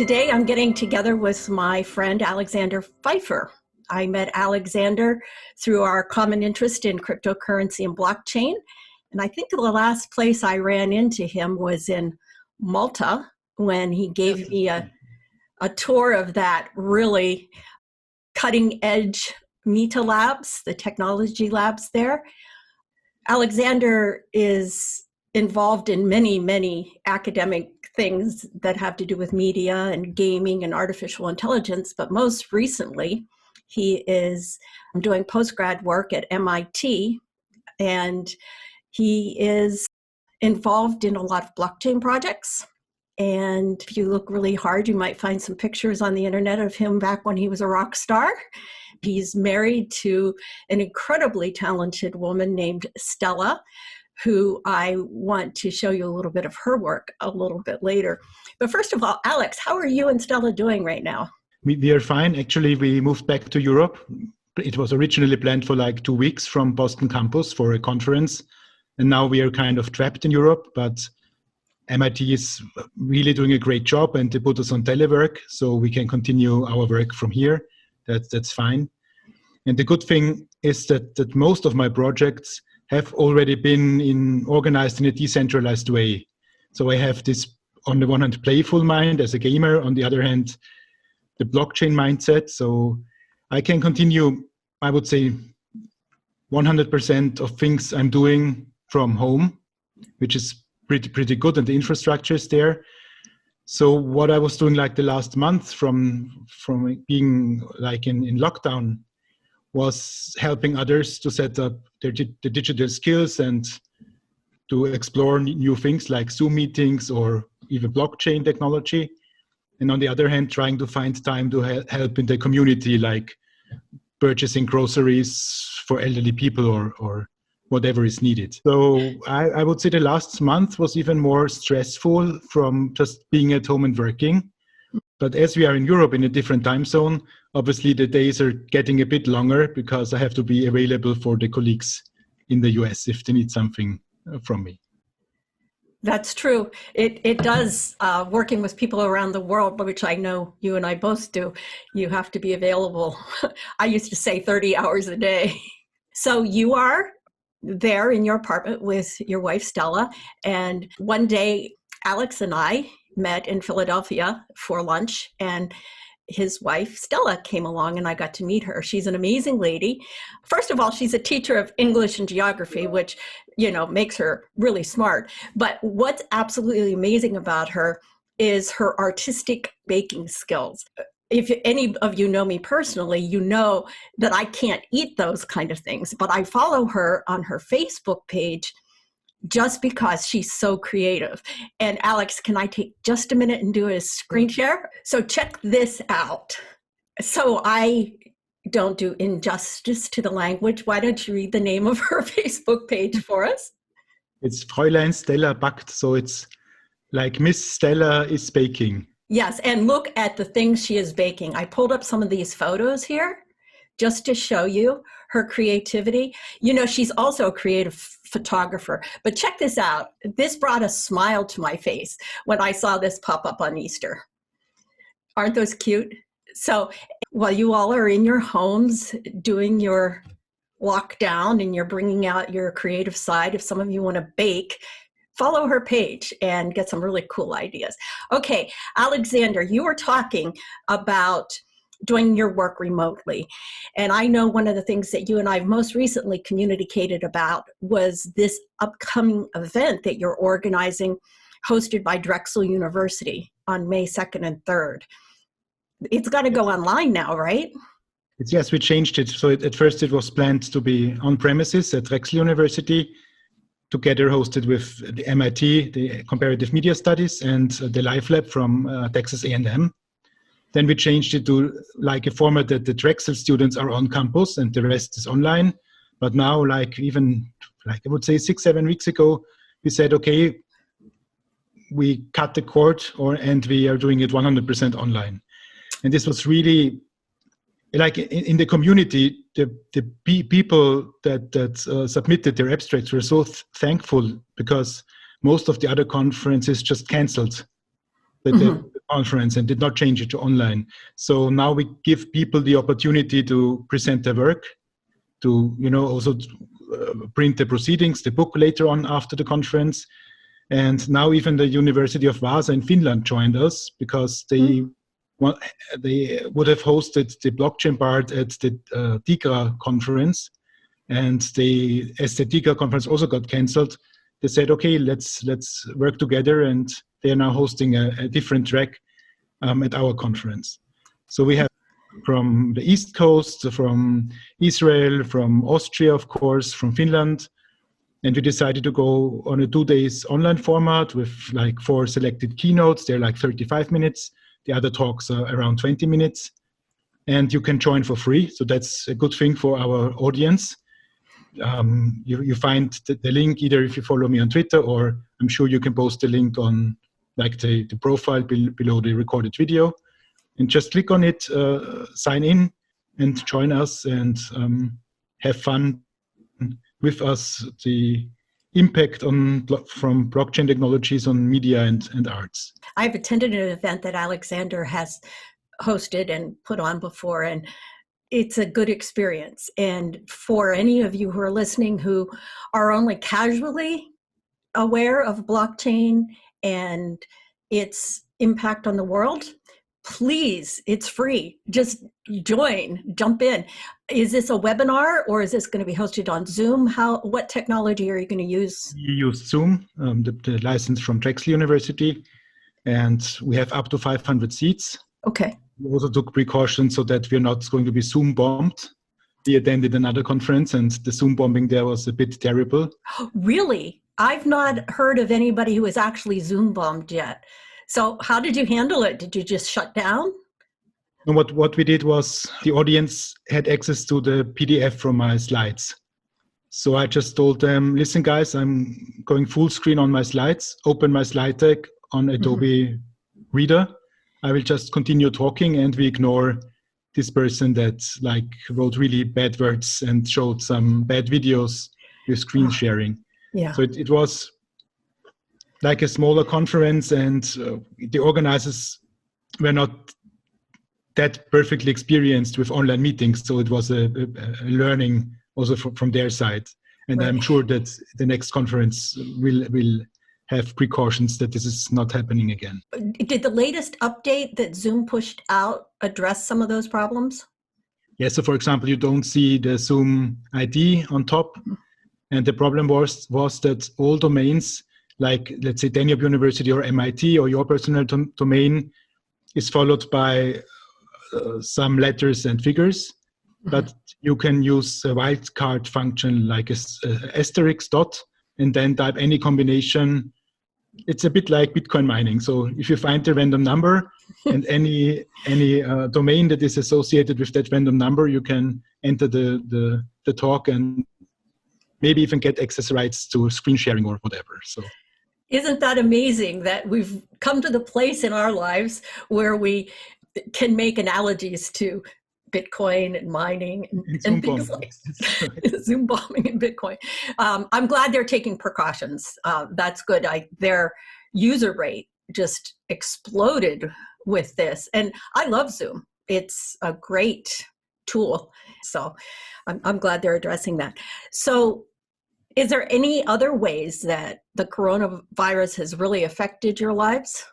Today I'm getting together with my friend Alexander Pfeiffer. I met Alexander through our common interest in cryptocurrency and blockchain. And I think the last place I ran into him was in Malta when he gave me a tour of that really cutting edge Meta labs, the technology labs there. Alexander is involved in many academic things that have to do with media and gaming and artificial intelligence, but most recently he is doing postgrad work at MIT, and he is involved in a lot of blockchain projects. And if you look really hard, you might find some pictures on the internet of him back when he was a rock star. He's married to an incredibly talented woman named Stella, who I want to show you a little bit of her work a little bit later. But first of all, Alex, how are you and Stella doing right now? We are fine. Actually, we moved back to Europe. It was originally planned for like 2 weeks from Boston campus for a conference. And now we are kind of trapped in Europe, but MIT is really doing a great job and they put us on telework, so we can continue our work from here. That's fine. And the good thing is that most of my projects have already been organized in a decentralized way. So I have this, on the one hand, playful mind as a gamer, on the other hand, the blockchain mindset. So I can continue, I would say, 100% of things I'm doing from home, which is pretty good, and the infrastructure is there. So what I was doing like the last month from being like in lockdown was helping others to set up the digital skills and to explore new things like Zoom meetings or even blockchain technology. And on the other hand, trying to find time to help in the community, like purchasing groceries for elderly people or whatever is needed. So I would say the last month was even more stressful from just being at home and working. But as we are in Europe in a different time zone, obviously the days are getting a bit longer because I have to be available for the colleagues in the US if they need something from me. That's true. It does, working with people around the world, which I know you and I both do, you have to be available. I used to say 30 hours a day. So you are there in your apartment with your wife, Stella, and one day Alex and I met in Philadelphia for lunch, and his wife, Stella, came along and I got to meet her. She's an amazing lady. First of all, she's a teacher of English and geography, which, you know, makes her really smart. But what's absolutely amazing about her is her artistic baking skills. If any of you know me personally, you know that I can't eat those kind of things, but I follow her on her Facebook page just because she's so creative. And Alex, can I take just a minute and do a screen share? So check this out. So I don't do injustice to the language. Why don't you read the name of her Facebook page for us? It's Fräulein Stella backt. So it's like Miss Stella is baking. Yes, and look at the things she is baking. I pulled up some of these photos here just to show you her creativity. You know, she's also a creative photographer, but check this out. This brought a smile to my face when I saw this pop up on Easter. Aren't those cute? So while you all are in your homes doing your lockdown and you're bringing out your creative side, if some of you want to bake, follow her page and get some really cool ideas. Okay, Alexander, you were talking about doing your work remotely. And I know one of the things that you and I have most recently communicated about was this upcoming event that you're organizing, hosted by Drexel University on May 2nd and 3rd. It's got to go online now, right? Yes, we changed it. So at first it was planned to be on premises at Drexel University, together hosted with the MIT, the Comparative Media Studies, and the Live Lab from Texas A&M. Then we changed it to like a format that the Drexel students are on campus and the rest is online. But now, like even like I would say 6-7 weeks ago, we said, okay, we cut the cord and we are doing it 100% online. And this was really like in the community, the people that submitted their abstracts were so thankful because most of the other conferences just canceled. The conference and did not change it to online. So now we give people the opportunity to present their work, to also print the proceedings, the book later on after the conference. And now even the University of Vaasa in Finland joined us because they would have hosted the blockchain part at the DIGRA conference. And as the DIGRA conference also got cancelled, they said, okay, let's work together. And they are now hosting a different track at our conference. So we have from the East Coast, from Israel, from Austria, of course, from Finland. And we decided to go on a 2 days online format with like 4 selected keynotes. They're like 35 minutes. The other talks are around 20 minutes. And you can join for free. So that's a good thing for our audience. You find the link either if you follow me on Twitter, or I'm sure you can post the link on like the profile below the recorded video. And just click on it, sign in and join us and have fun with us, the impact from blockchain technologies on media and arts. I've attended an event that Alexander has hosted and put on before, and it's a good experience. And for any of you who are listening who are only casually aware of blockchain and its impact on the world, please, it's free. Just join, jump in. Is this a webinar or is this going to be hosted on Zoom? What technology are you going to use? We use Zoom, the license from Drexel University, and we have up to 500 seats. Okay. We also took precautions so that we're not going to be Zoom bombed. We attended another conference and the Zoom bombing there was a bit terrible. Really? I've not heard of anybody who was actually Zoom bombed yet. So how did you handle it? Did you just shut down? And what we did was the audience had access to the PDF from my slides. So I just told them, listen guys, I'm going full screen on my slides, open my slide deck on Adobe Reader. I will just continue talking and we ignore this person that like wrote really bad words and showed some bad videos with screen sharing. Yeah. So it was like a smaller conference and the organizers were not that perfectly experienced with online meetings. So it was a learning also from their side. And right. I'm sure that the next conference will have precautions that this is not happening again. Did the latest update that Zoom pushed out address some of those problems? Yeah, so for example, you don't see the Zoom ID on top. And the problem was that all domains, like let's say Danube University or MIT or your personal domain, is followed by some letters and figures, but you can use a wildcard function like a asterisk dot and then type any combination. It's a bit like Bitcoin mining. So if you find the random number and any domain that is associated with that random number, you can enter the talk and maybe even get access rights to screen sharing or whatever. So. Isn't that amazing that we've come to the place in our lives where we can make analogies to Bitcoin and mining and things like Zoom bombing and Bitcoin. I'm glad they're taking precautions. That's good. Their user rate just exploded with this. And I love Zoom. It's a great tool. So I'm glad they're addressing that. So is there any other ways that the coronavirus has really affected your lives?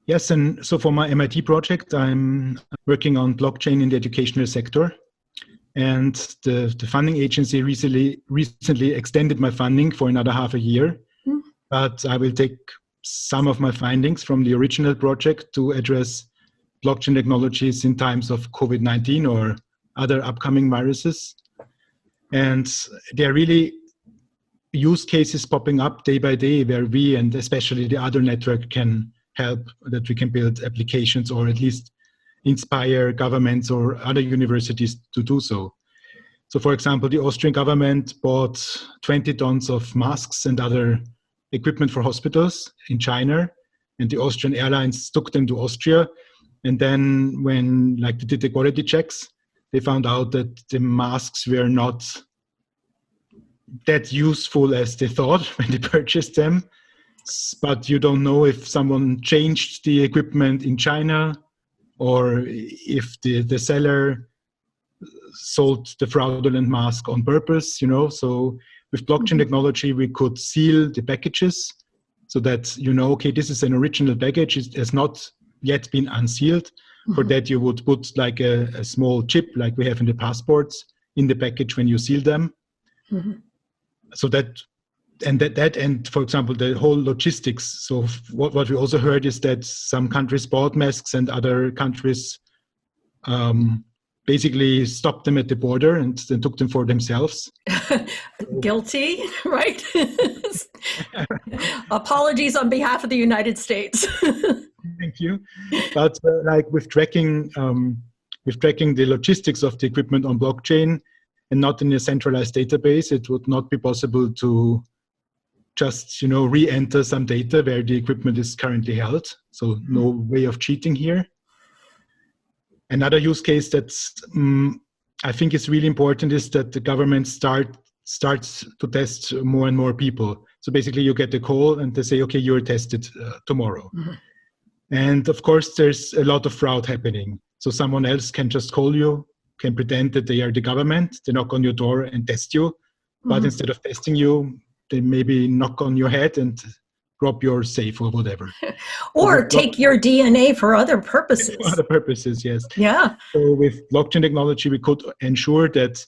Yes, and so for my MIT project, I'm working on blockchain in the educational sector. And the funding agency recently extended my funding for another half a year. But I will take some of my findings from the original project to address blockchain technologies in times of COVID-19 or other upcoming viruses. And there are really use cases popping up day by day where we and especially the Ardor network can help, that we can build applications or at least inspire governments or other universities to do so. So for example, the Austrian government bought 20 tons of masks and other equipment for hospitals in China, and the Austrian airlines took them to Austria. And then when they did the quality checks, they found out that the masks were not that useful as they thought when they purchased them. but you don't know if someone changed the equipment in China or if the seller sold the fraudulent mask on purpose, So with blockchain technology, we could seal the packages so that, okay, this is an original package. It has not yet been unsealed. For that, you would put like a small chip, like we have in the passports, in the package when you seal them. So that, and for example, the whole logistics. So what we also heard is that some countries bought masks and other countries basically stopped them at the border and then took them for themselves. Guilty, right? Apologies on behalf of the United States. Thank you. But like with tracking the logistics of the equipment on blockchain and not in a centralized database, it would not be possible to just re-enter some data where the equipment is currently held. So no way of cheating here. Another use case that I think is really important is that the government starts to test more and more people. So basically you get a call and they say, okay, you're tested tomorrow. And of course, there's a lot of fraud happening. So someone else can just call you, can pretend that they are the government, they knock on your door and test you. But instead of testing you, they maybe knock on your head and rob your safe or whatever. Or take your DNA for other purposes. For other purposes, yes. Yeah. So with blockchain technology, we could ensure that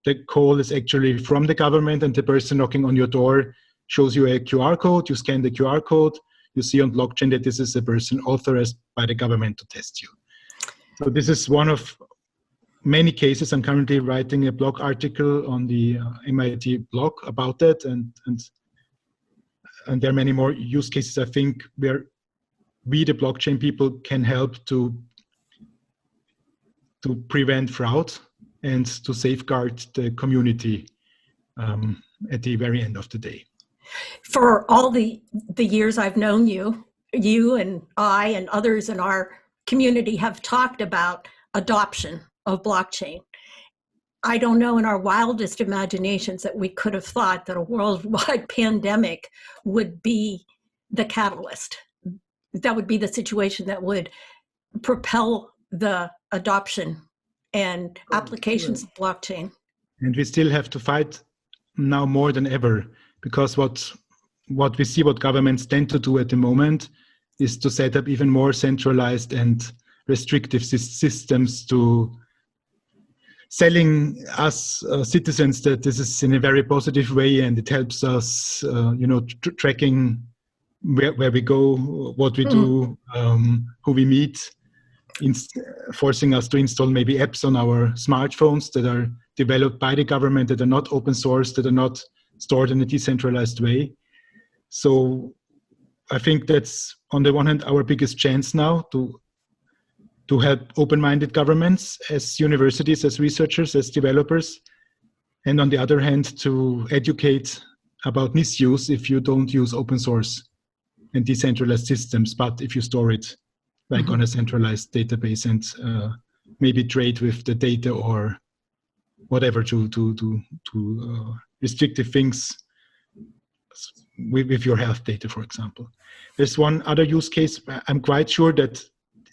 the call is actually from the government and the person knocking on your door shows you a QR code, you scan the QR code, you see on blockchain that this is a person authorized by the government to test you. So this is one of many cases. I'm currently writing a blog article on the MIT blog about that, and there are many more use cases, I think, where we, the blockchain people, can help to prevent fraud and to safeguard the community at the very end of the day. For all the years I've known you and I and others in our community have talked about adoption of blockchain. I don't know in our wildest imaginations that we could have thought that a worldwide pandemic would be the catalyst. That would be the situation that would propel the adoption and applications of blockchain. And we still have to fight now more than ever, because what we see what governments tend to do at the moment is to set up even more centralized and restrictive systems to selling us citizens that this is in a very positive way and it helps us, tracking where we go, what we do, who we meet, forcing us to install maybe apps on our smartphones that are developed by the government, that are not open source, that are not stored in a decentralized way. So I think that's, on the one hand, our biggest chance now to help open-minded governments as universities, as researchers, as developers, and on the other hand, to educate about misuse if you don't use open source and decentralized systems, but if you store it like on a centralized database and maybe trade with the data or whatever to restrictive things with your health data, for example. There's one other use case. I'm quite sure that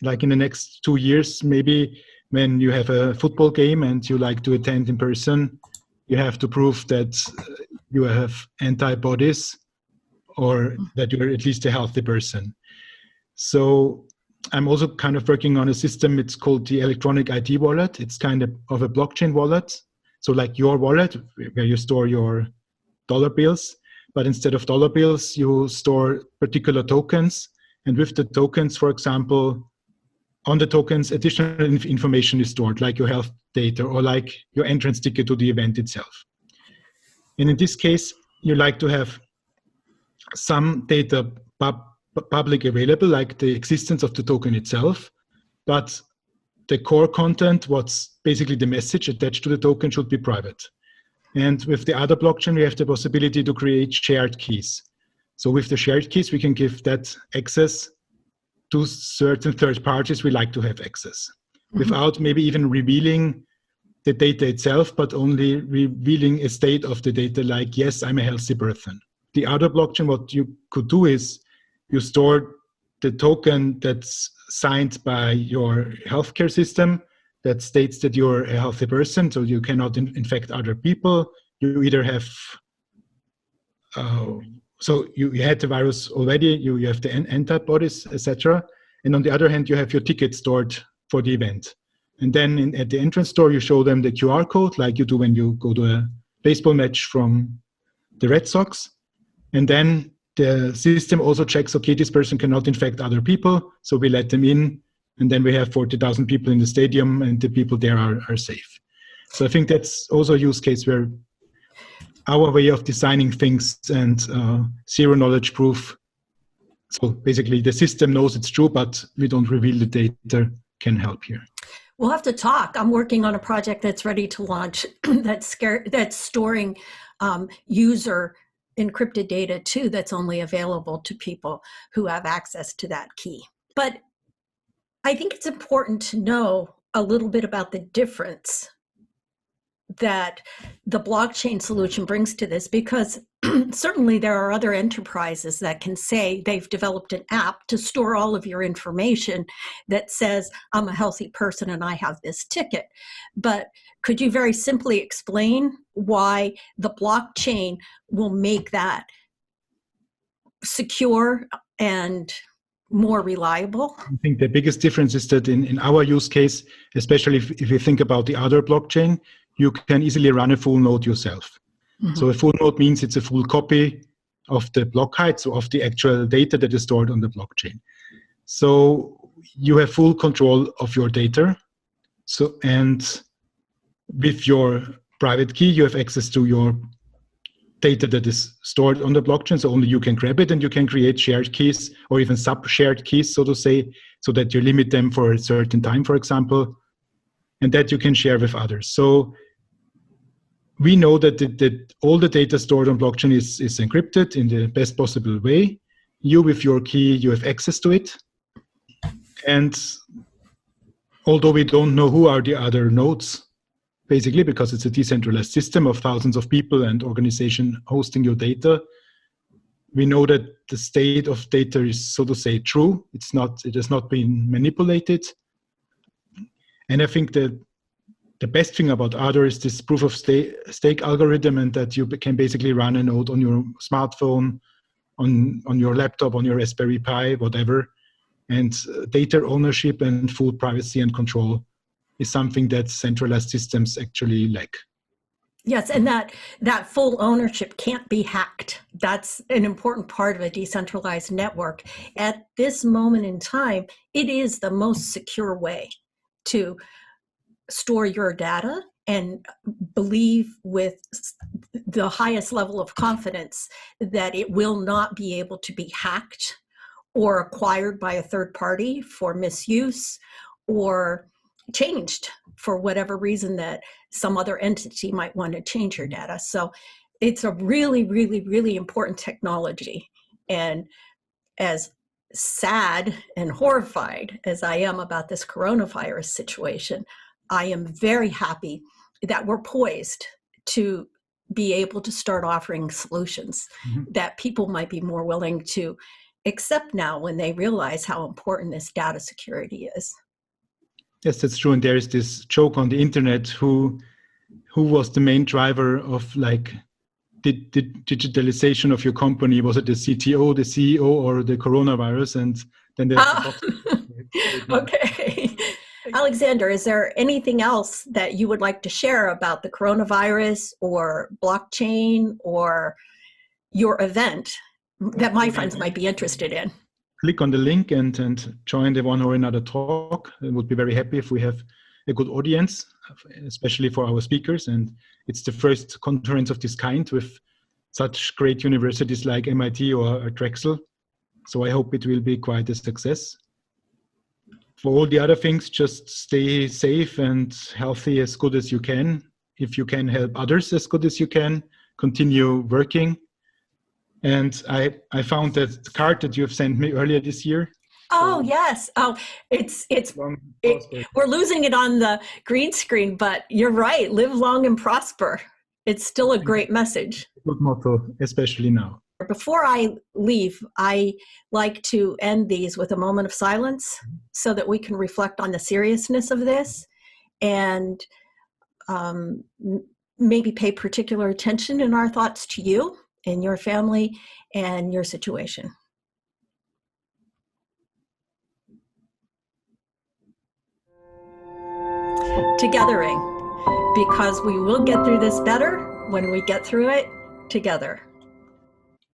like in the next 2 years, maybe when you have a football game and you like to attend in person, you have to prove that you have antibodies or that you're at least a healthy person. So I'm also kind of working on a system. It's called the electronic ID wallet. It's kind of a blockchain wallet. So like your wallet where you store your dollar bills, but instead of dollar bills, you store particular tokens. And with the tokens, for example, on the tokens, additional information is stored, like your health data or like your entrance ticket to the event itself. And in this case, you like to have some data public available, like the existence of the token itself, but the core content, what's basically the message attached to the token, should be private. And with the other blockchain, we have the possibility to create shared keys. So with the shared keys, we can give that access to certain third parties we like to have access, without maybe even revealing the data itself, but only revealing a state of the data like, yes, I'm a healthy person. the other blockchain, what you could do is you store the token that's signed by your healthcare system that states that you're a healthy person, so you cannot infect other people. You either have, so you had the virus already, you have the antibodies, etc. And on the other hand, you have your ticket stored for the event. And then at the entrance door, you show them the QR code, like you do when you go to a baseball match from the Red Sox. And then the system also checks, okay, this person cannot infect other people, so we let them in. And then we have 40,000 people in the stadium, and the people there are safe. So I think that's also a use case where our way of designing things and zero knowledge proof. So basically the system knows it's true, but we don't reveal the data, can help here. We'll have to talk. I'm working on a project that's ready to launch that's storing user encrypted data too, that's only available to people who have access to that key. But I think it's important to know a little bit about the difference that the blockchain solution brings to this, because certainly there are other enterprises that can say they've developed an app to store all of your information that says, I'm a healthy person and I have this ticket. But could you very simply explain why the blockchain will make that secure and more reliable? I think the biggest difference is that in our use case, especially if you think about the Ardor blockchain, you can easily run a full node yourself. Mm-hmm. So a full node means it's a full copy of the block height, so of the actual data that is stored on the blockchain. So you have full control of your data. So, and with your private key, you have access to your data that is stored on the blockchain, so only you can grab it, and you can create shared keys or even sub-shared keys, so to say, so that you limit them for a certain time, for example, and that you can share with others. So we know that all the data stored on blockchain is encrypted in the best possible way. You, with your key, you have access to it. And although we don't know who are the other nodes, basically, because it's a decentralized system of thousands of people and organizations hosting your data, we know that the state of data is, so to say, true. It has not been manipulated. And I think that the best thing about Ardor is this proof of stake algorithm, and that you can basically run a node on your smartphone, on your laptop, on your Raspberry Pi, whatever. And data ownership and full privacy and control is something that centralized systems actually lack. Yes, and that full ownership can't be hacked. That's an important part of a decentralized network. At this moment in time, it is the most secure way to store your data and believe with the highest level of confidence that it will not be able to be hacked or acquired by a third party for misuse or changed for whatever reason that some other entity might want to change your data. So it's a really, really, really important technology. And as sad and horrified as I am about this coronavirus situation, I am very happy that we're poised to be able to start offering solutions that people might be more willing to accept now when they realize how important this data security is. Yes, that's true. And there is this joke on the internet, who was the main driver of like the digitalization of your company? Was it the CTO, the CEO, or the coronavirus? And then there's okay. Alexander, is there anything else that you would like to share about the coronavirus or blockchain or your event that my friends might be interested in? Click on the link and join the one or another talk. I would be very happy if we have a good audience, especially for our speakers. And it's the first conference of this kind with such great universities like MIT or Drexel. So I hope it will be quite a success. For all the other things, just stay safe and healthy as good as you can. If you can help others as good as you can, continue working. And I found that card that you have sent me earlier this year. Oh, yes. Oh, we're losing it on the green screen, but you're right. Live long and prosper. It's still a great message. Good motto, especially now. Before I leave, I like to end these with a moment of silence so that we can reflect on the seriousness of this and maybe pay particular attention in our thoughts to you and your family and your situation. Togethering, because we will get through this better when we get through it together.